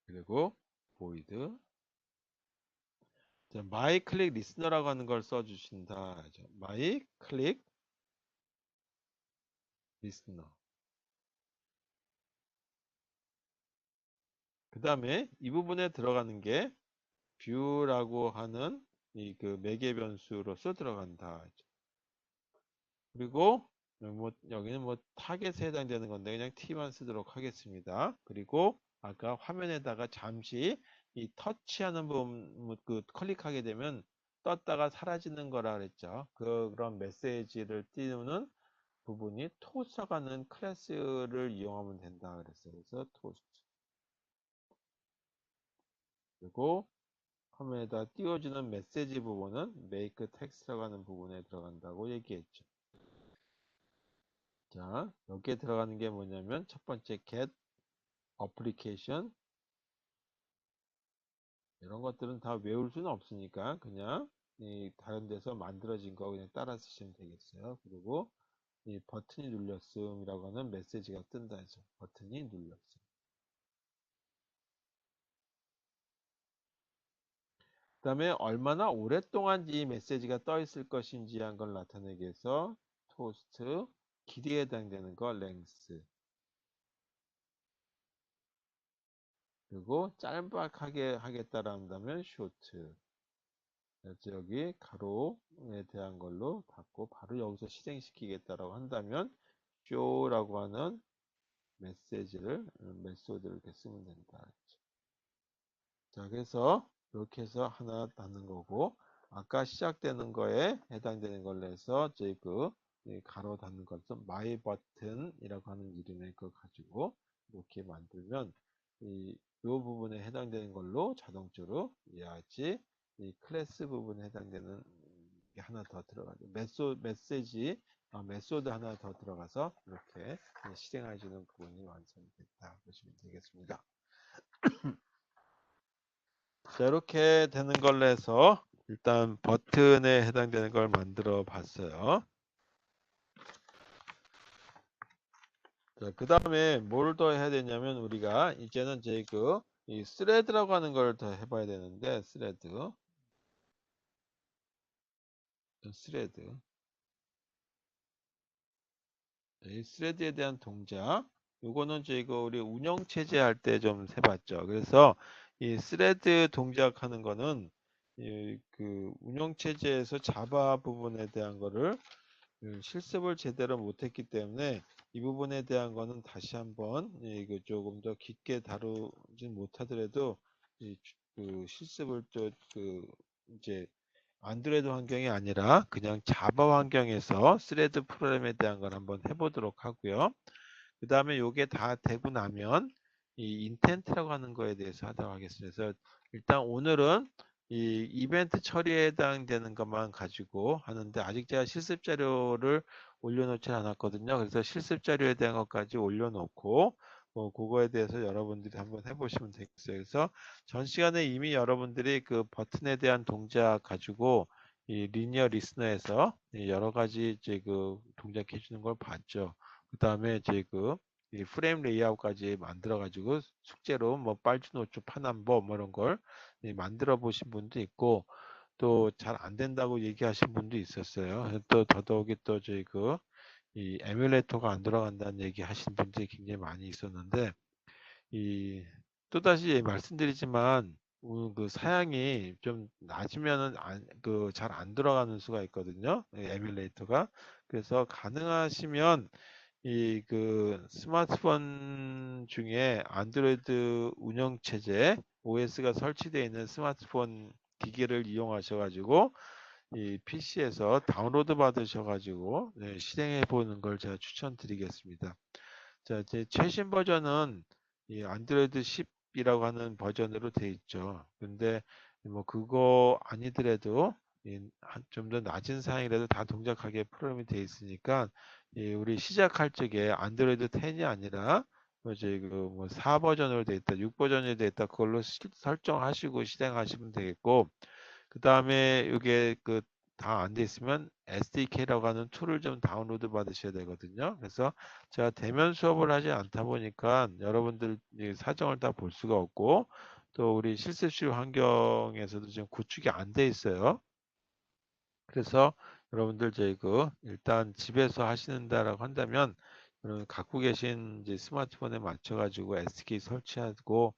그리고 void 자, my click listener라고 하는 걸 써주신다. my click listener. 그 다음에 이 부분에 들어가는 게 view라고 하는 이 그 매개 변수로서 들어간다. 그리고 뭐 여기는 뭐 타겟에 해당되는 건데 그냥 t만 쓰도록 하겠습니다. 그리고 아까 화면에다가 잠시 이 터치하는 부분 그 클릭하게 되면 떴다가 사라지는 거라 그랬죠. 그런 메시지를 띄우는 부분이 토스라는 클래스를 이용하면 된다 그랬어요. 그래서 토스트 그리고 화면에다 띄워주는 메시지 부분은 make text라고 하는 부분에 들어간다고 얘기했죠. 자, 여기에 들어가는 게 뭐냐면 첫 번째 get application 이런 것들은 다 외울 수는 없으니까 그냥 다른 데서 만들어진 거 그냥 따라 쓰시면 되겠어요. 그리고 이 버튼이 눌렸음이라고 하는 메시지가 뜬다 해서 버튼이 눌렸음. 그 다음에 얼마나 오랫동안 이 메시지가 떠 있을 것인지 한 걸 나타내기 위해서 토스트 길이에 해당되는 거 length 그리고 짤막하게 하겠다라 한다면 short 그래서 여기 가로에 대한 걸로 닫고 바로 여기서 실행시키겠다라고 한다면 show라고 하는 메소드를 이렇게 쓰면 된다. 자, 그래서 이렇게 해서 하나 닫는 거고 아까 시작되는 거에 해당되는 걸로 해서 저희 가로 닫는 것은 my button이라고 하는 이름의 걸 가지고 이렇게 만들면 이 부분에 해당되는 걸로 자동적으로 이해하지 이 클래스 부분에 해당되는 게 하나 더 들어가죠. 메소드 하나 더 들어가서 이렇게 실행해 주는 부분이 완성이 됐다 보시면 되겠습니다. 자, 이렇게 되는 걸로 해서 일단 버튼에 해당되는 걸 만들어 봤어요. 자, 그 다음에 뭘 더 해야 되냐면 우리가 이제는 이제 이 스레드라고 하는 걸 더 해봐야 되는데 스레드 이 스레드에 대한 동작 요거는 저희가 우리 운영 체제 할 때 좀 해봤죠. 그래서 이 스레드 동작하는 거는 그 운영 체제에서 자바 부분에 대한 거를 실습을 제대로 못했기 때문에 이 부분에 대한 거는 다시 한번 이거 조금 더 깊게 다루진 못하더라도 그 실습을 또 이제 안드로이드 환경이 아니라 그냥 자바 환경에서 스레드 프로그램에 대한 걸 한번 해보도록 하고요. 그 다음에 요게 다 되고 나면 이 인텐트라고 하는 거에 대해서 하도록 하겠습니다. 그래서 일단 오늘은 이 이벤트 처리에 해당되는 것만 가지고 하는데 아직 제가 실습 자료를 올려놓지 않았거든요. 그래서 실습 자료에 대한 것까지 올려놓고 그거에 대해서 여러분들이 한번 해보시면 되겠어요. 그래서 전 시간에 이미 여러분들이 그 버튼에 대한 동작 가지고 이 리니어 리스너에서 여러 가지 이제 그 동작해 주는 걸 봤죠. 그 다음에 이제 이 프레임 레이아웃까지 만들어 가지고 숙제로 뭐 빨주노초 파남보 뭐 이런 걸 만들어 보신 분도 있고 또 잘 안 된다고 얘기하신 분도 있었어요. 또 더더욱이 또 저희 이 에뮬레이터가 안 돌아간다는 얘기 하신 분들이 굉장히 많이 있었는데 이 또다시 말씀드리지만 그 사양이 좀 낮으면은 잘 안 들어가는 수가 있거든요. 에뮬레이터가. 그래서 가능하시면 이 스마트폰 중에 안드로이드 운영 체제 OS가 설치되어 있는 스마트폰 기기를 이용하셔 가지고 이 PC에서 다운로드 받으셔 가지고 실행해 보는 걸 제가 추천드리겠습니다. 자, 이제 최신 버전은 이 안드로이드 10이라고 하는 버전으로 돼 있죠. 근데 뭐 그거 아니더라도 좀 더 낮은 사양이라도 다 동작하게 프로그램이 돼 있으니까 우리 시작할 적에 안드로이드 10이 아니라 뭐 이제 뭐 4 버전으로 돼 있다, 6 버전이 돼 있다 그걸로 설정하시고 실행하시면 되겠고 그 다음에 이게 다 안 돼 있으면 SDK라고 하는 툴을 좀 다운로드 받으셔야 되거든요. 그래서 제가 대면 수업을 하지 않다 보니까 여러분들 사정을 다 볼 수가 없고 또 우리 실습실 환경에서도 지금 구축이 안 돼 있어요. 그래서 여러분들 저희 일단 집에서 하시는다라고 한다면 여러분 갖고 계신 이제 스마트폰에 맞춰 가지고 SDK 설치하고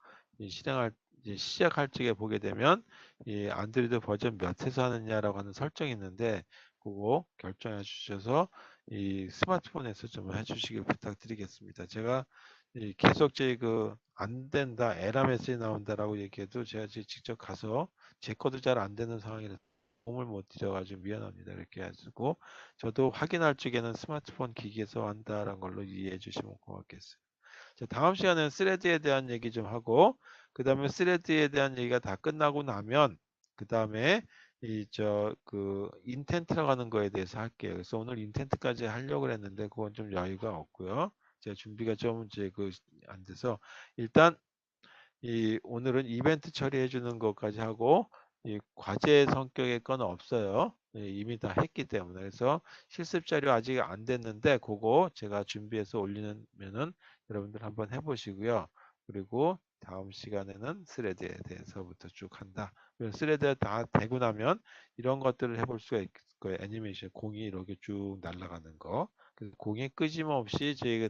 실행할 이제 시작할 적에 보게 되면 이 안드로이드 버전 몇에서 하느냐라고 하는 설정이 있는데 그거 결정해 주셔서 이 스마트폰에서 좀 해주시길 부탁드리겠습니다. 제가 계속 저희 안 된다 에러 메시지 나온다라고 얘기해도 제가 직접 가서 제 거도 잘 안 되는 상황이라 도움을 못 드려가지고 미안합니다. 이렇게 해가지고 저도 확인할 적에는 스마트폰 기기에서 한다라는 걸로 이해해 주시면 고맙겠어요. 자, 다음 시간에는 스레드에 대한 얘기 좀 하고 그 다음에 스레드에 대한 얘기가 다 끝나고 나면 그 다음에 인텐트라고 하는 거에 대해서 할게요. 그래서 오늘 인텐트까지 하려고 했는데 그건 좀 여유가 없고요. 제가 준비가 좀 이제 안 돼서 일단 오늘은 이벤트 처리해 주는 것까지 하고 이 과제 성격의 건 없어요. 이미 다 했기 때문에 그래서 실습 자료 아직 안 됐는데 그거 제가 준비해서 올리면은 여러분들 한번 해보시고요. 그리고 다음 시간에는 스레드에 대해서부터 쭉 한다. 스레드 다 되고 나면 이런 것들을 해볼 수가 있을 거예요. 애니메이션 공이 이렇게 쭉 날아가는 거. 공이 끄짐없이 저희가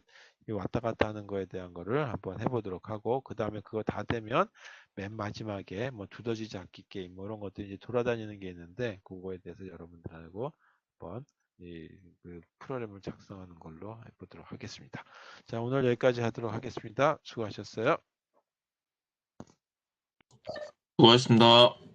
왔다 갔다 하는 거에 대한 거를 한번 해보도록 하고 그 다음에 그거 다 되면 맨 마지막에 뭐 두더지 잡기 게임 뭐 이런 것들이 이제 돌아다니는 게 있는데 그거에 대해서 여러분들하고 한번 프로그램을 작성하는 걸로 해보도록 하겠습니다. 자, 오늘 여기까지 하도록 하겠습니다. 수고하셨어요. 수고하셨습니다.